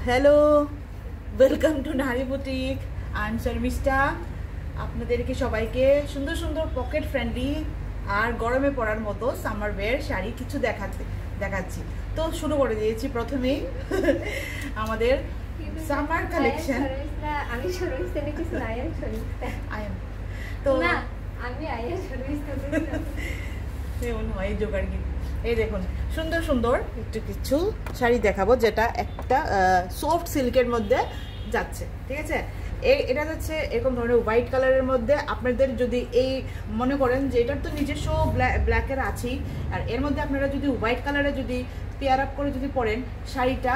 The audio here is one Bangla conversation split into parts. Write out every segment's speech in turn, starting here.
Hello, welcome to Nari boutique. I am Sharmishtha. আপনাদেরকে সবাইকে সুন্দর সুন্দর পকেট ফ্রেন্ডলি আর গরমে পরার মতো সামার ওয়্যার শাড়ি কিছু দেখাচ্ছি। তো শুরু করে দিয়েছি প্রথমেই আমাদের সামার কালেকশন। আমি শর্মিষ্ঠা কিছু না, আই এম শর্মিষ্ঠা। তো না, আমি আই এম শর্মিষ্ঠা এমন হয় জোগাড় কি। এই দেখুন সুন্দর সুন্দর একটু কিছু শাড়ি দেখাবো, যেটা একটা সফট সিল্কের মধ্যে যাচ্ছে। ঠিক আছে, এটা যাচ্ছে এরকম ধরনের হোয়াইট কালারের মধ্যে। আপনাদের যদি এই মনে করেন যে এটার তো নিজস্ব ব্ল্যাকের আছেই, আর এর মধ্যে আপনারা যদি হোয়াইট কালারে যদি পেয়ার আপ করে যদি পরেন শাড়িটা,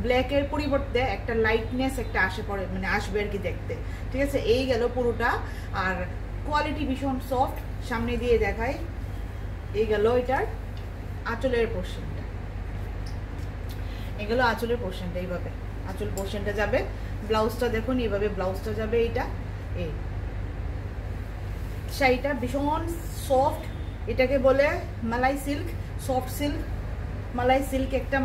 ব্ল্যাকের পরিবর্তে একটা লাইটনেস একটা আসবে আর কি দেখতে। ঠিক আছে, এই গেল পুরোটা। আর কোয়ালিটি ভীষণ সফট। সামনে দিয়ে দেখাই, এই গেল এটার আঁচলের পোর্শনটা। এগুলো আঁচলের পোর্শনটা, এইভাবে আঁচল পোর্শনটা যাবে। ব্লাউজটা দেখুন, এইভাবে ব্লাউজটা যাবে। এইটা এই শাড়িটা ভীষণ সফট, এটাকে বলে মালাই সিল্ক, সফট সিল্ক। মালাই সিল্ক একটা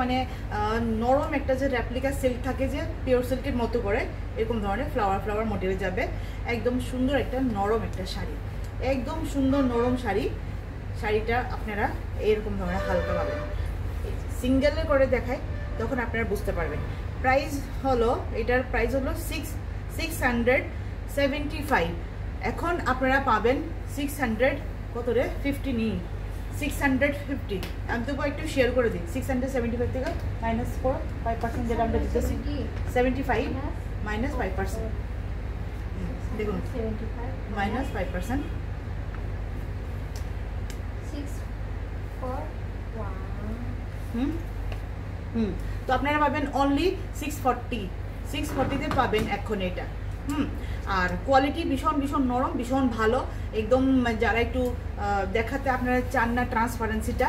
নরম একটা যে রেপ্লিকা সিল্ক থাকে, যে পিওর সিল্কের মতো করে এরকম ধরনের ফ্লাওয়ার মোটিভে যাবে। একদম সুন্দর একটা নরম একটা শাড়ি, একদম সুন্দর নরম শাড়ি। শাড়িটা আপনারা এরকম ধরনের হালকা পাবেন। সিঙ্গেলে করে দেখায়, তখন আপনারা বুঝতে পারবেন। প্রাইস হলো, এটার প্রাইস হলো 675। এখন আপনারা পাবেন 600 কত রে 50 নিই, 650। আমি তো একটু শেয়ার করে দিই। 675 থেকে মাইনাস করো 5%, যেটা আমরা দিতেছি 75 মাইনাস 5%। দেখুন মাইনাস 5%। তো আপনারা পাবেন অনলি 640-তে পাবেন এখন এটা। আর কোয়ালিটি ভীষণ ভীষণ নরম, ভীষণ ভালো। একদম যারা একটু দেখাতে আপনারা চান না ট্রান্সপারেন্সিটা,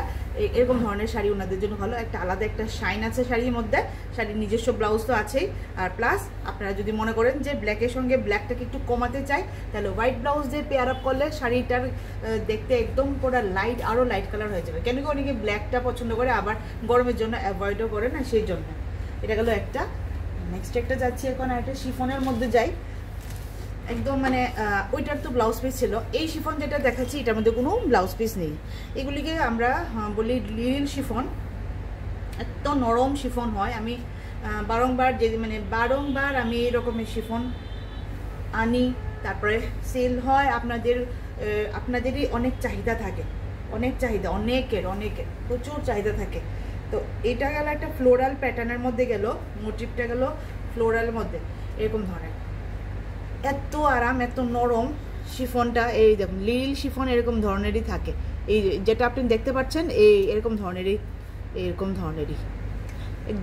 এরকম ধরনের শাড়ি ওনাদের জন্য ভালো। একটা আলাদা একটা শাইন আছে শাড়ির মধ্যে। শাড়ির নিজস্ব ব্লাউজ তো আছেই, আর প্লাস আপনারা যদি মনে করেন যে ব্ল্যাকের সঙ্গে ব্ল্যাকটাকে একটু কমাতে চাই, তাহলে হোয়াইট ব্লাউজ দিয়ে পেয়ার আপ করলে শাড়িটার দেখতে একদম পুরো লাইট, আরও লাইট কালার হয়ে যাবে। কেন কি অনেকে ব্ল্যাকটা পছন্দ করে, আবার গরমের জন্য অ্যাভয়েডও করে না, সেই জন্য। এটা গেল একটা। নেক্সট একটা যাচ্ছি এখন, একটা শিফনের মধ্যে যাই। একদম ওইটার তো ব্লাউজ পিস ছিল। এই শিফন যেটা দেখাচ্ছি, এটার মধ্যে কোনো ব্লাউজ পিস নেই। এগুলিকে আমরা বলি লিল শিফন। এত নরম শিফন হয়। আমি বারংবার আমি এই রকমের শিফন আনি, তারপরে সেল হয়। আপনাদেরই অনেক চাহিদা থাকে, অনেকের প্রচুর চাহিদা থাকে। তো এটা গেল একটা ফ্লোরাল প্যাটার্নের মধ্যে গেল, মোটিভটা গেল ফ্লোরালের মধ্যে এরকম ধরনের। এত আরাম, এত নরম শিফনটা। এই দেখুন লিল শিফন এরকম ধরনেরই থাকে। এই যেটা আপনি দেখতে পাচ্ছেন, এরকম ধরনেরই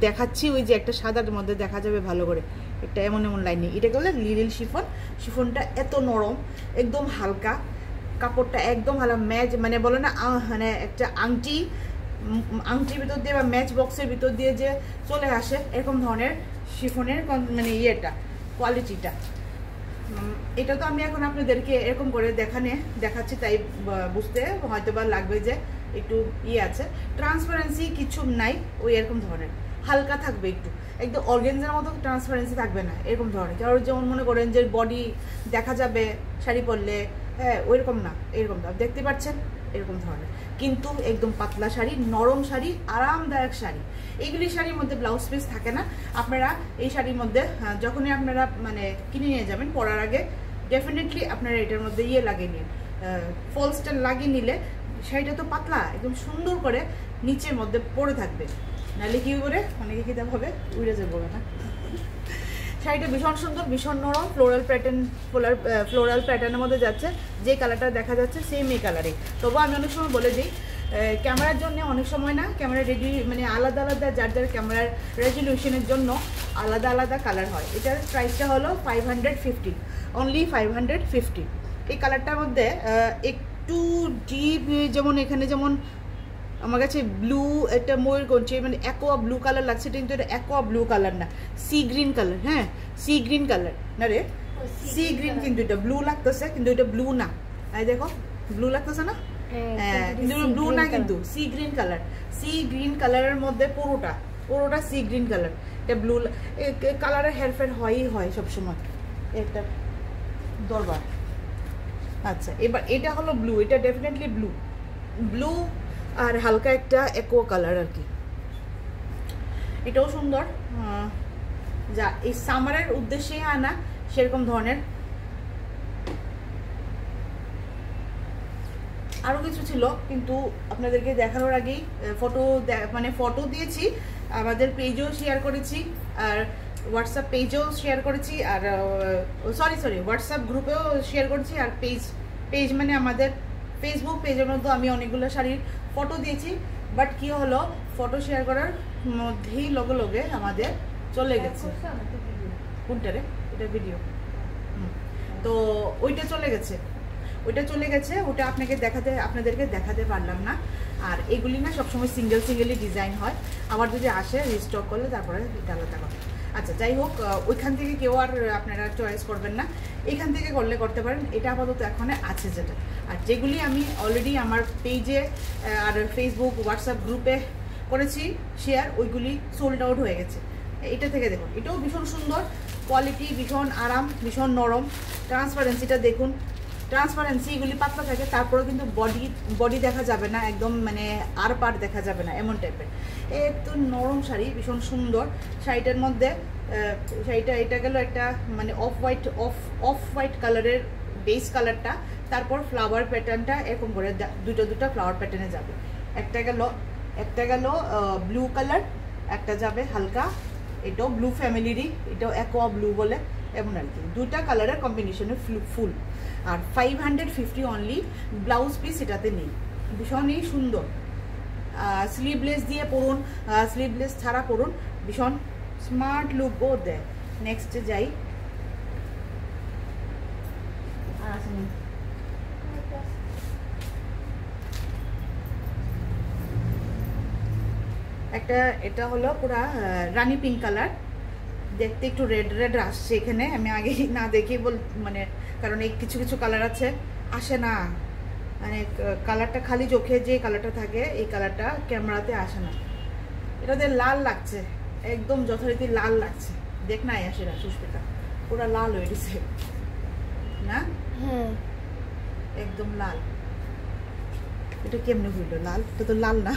দেখাচ্ছি। ওই যে একটা সাদার মধ্যে দেখা যাবে ভালো করে, একটা এমন লাইন নেই। এটা বলে লিল শিফন। শিফনটা এত নরম, একদম হালকা, কাপড়টা একদম ভালো ম্যাচ, বলে না একটা আংটির ভিতর দিয়ে বা ম্যাচ বক্সের ভিতর দিয়ে যে চলে আসে, এরকম ধরনের শিফনের ইয়েটা, কোয়ালিটিটা। এটা তো আমি এখন আপনাদেরকে এরকম করে দেখাচ্ছি, তাই বুঝতে হয়তো বা লাগবে যে একটু আছে। ট্রান্সপারেন্সি কিছু নাই, ওই এরকম ধরনের হালকা থাকবে, একদম অর্গানজার মতো ট্রান্সপারেন্সি থাকবে না, এরকম ধরনের। কারণ যেমন মনে করেন যে বডি দেখা যাবে শাড়ি পরলে, হ্যাঁ ওইরকম না, এরকম দেখতে পাচ্ছেন এরকম ধরনের। কিন্তু একদম পাতলা শাড়ি, নরম শাড়ি, আরামদায়ক শাড়ি। এইগুলি শাড়ির মধ্যে ব্লাউজ পিস থাকে না। আপনারা এই শাড়ির মধ্যে যখনই আপনারা কিনে নিয়ে যাবেন, পরার আগে ডেফিনেটলি আপনারা এটার মধ্যে লাগিয়ে নিন, ফলসটা লাগিয়ে নিলে শাড়িটা তো পাতলা, একদম সুন্দর করে নিচের মধ্যে পরে থাকবে। নাহলে কি করে অনেকে কি দেওয়া হবে, উড়ে যাবে না। শাড়িটা ভীষণ সুন্দর, ভীষণ নরম, ফ্লোরাল প্যাটার্নের মধ্যে যাচ্ছে। যে কালারটা দেখা যাচ্ছে সেম এই কালারে। তবু আমি অনেক সময় বলে দিই, ক্যামেরার জন্য অনেক সময় না, ক্যামেরা আলাদা আলাদা, যার ক্যামেরার রেজলিউশনের জন্য আলাদা কালার হয়। এটার প্রাইসটা হলো 550, অনলি 550। এই কালারটার মধ্যে একটু ডিপ, যেমন এখানে যেমন আমার কাছে ব্লু, একটা ময়ূরকণ্ঠী অ্যাকোয়া ব্লু কালার লাগছে, কিন্তু এটা অ্যাকোয়া ব্লু কালার না, সি গ্রিন কালার। হ্যাঁ, সি গ্রিন কালার না রে, সি গ্রিন, কিন্তু এটা ব্লু লাগতেছে, কিন্তু এটা ব্লু না। এই দেখো ব্লু লাগতেছে না, কিন্তু ব্লু না, কিন্তু sea green colour. Sea green কালারের মধ্যে পুরোটা সি গ্রিন কালার। একটা ব্লু কালারের হেরফের হয় সবসময়। একটা দরবার। আচ্ছা, এবার এটা হলো ব্লু, এটা ডেফিনেটলি ব্লু আর হালকা একটা একোয়া কালার আর কি। এটাও সুন্দর, যা এই সামারের উদ্দেশ্যে আনা সেরকম ধরনের। আরও কিছু ছিল কিন্তু আপনাদেরকে দেখানোর আগেই ফটো দিয়েছি, আমাদের পেজেও শেয়ার করেছি, আর হোয়াটসঅ্যাপ পেজেও শেয়ার করেছি, আর সরি হোয়াটসঅ্যাপ গ্রুপেও শেয়ার করেছি, আর পেজ মানে আমাদের ফেসবুক পেজের মধ্যে আমি অনেকগুলো শাড়ির ফটো দিয়েছি। বাট কি হলো, ফটো শেয়ার করার মধ্যেই লগে আমাদের চলে গেছে। কোনটারে? এটা ভিডিও। তো ওইটা চলে গেছে, ওটা আপনাদেরকে দেখাতে পারলাম না। আর এগুলি না সবসময় সিঙ্গেলই ডিজাইন হয়, আবার যদি আসে রিস্টক করলে তারপরে এটা আলাদা কথা। আচ্ছা, যাই হোক, ওইখান থেকে কেউ আর আপনারা চয়েস করবেন না, এইখান থেকে করতে পারেন। এটা আপাতত এখন আছে যেটা। আর যেগুলি আমি অলরেডি আমার পেজে আর ফেসবুক হোয়াটসঅ্যাপ গ্রুপে করেছি শেয়ার, ওইগুলি সোল্ড আউট হয়ে গেছে। এটা থেকে দেখুন, এটাও ভীষণ সুন্দর কোয়ালিটি, ভীষণ আরাম, ভীষণ নরম। ট্রান্সপারেন্সিটা দেখুন, এগুলি পাতলা থাকে, তারপরেও কিন্তু বডি দেখা যাবে না, একদম মানে আর পার দেখা যাবে না, এমন টাইপের। একটু নরম শাড়ি, ভীষণ সুন্দর। শাড়িটার মধ্যে এটা গেল একটা মানে অফ হোয়াইট কালারের বেস কালারটা, তারপর ফ্লাওয়ার প্যাটার্নটা এরকম করে দুটো ফ্লাওয়ার প্যাটার্নে যাবে। একটা গেল ব্লু কালার, একটা যাবে হালকা, এটাও ব্লু ফ্যামিলিরই, এটাও অ্যাকোয়া ব্লু বলে, এমন আর কি। দুটা কালারের কম্বিনেশনে ফুল। আর 550 অনলি, ব্লাউজ পিস এটাতে নেই। ভীষণই সুন্দর, স্লিভলেস দিয়ে পরুন, স্লিভলেস ছাড়া পরুন, ভীষণ স্মার্ট লুকও দেয়। নেক্সটে যাই। এটা হলো পুরা রানী পিঙ্ক কালার, দেখতে একটু রেড আসছে এখানে। আমি আগে না দেখে মানে কারণ এই কিছু কালার আসে না, মানে কালারটা খালি চোখে যে কালারটা থাকে এই কালারটা ক্যামেরাতে আসে না। এটাতে লাল লাগছে, একদম যথারীতি লাল লাগছে। দেখ নাই আসে না, সুস্মিতা পুরা লাল হয়ে গেছে না? হ্যাঁ, একদম লাল। এটা কেমনে হইল লাল? এটা তো লাল না।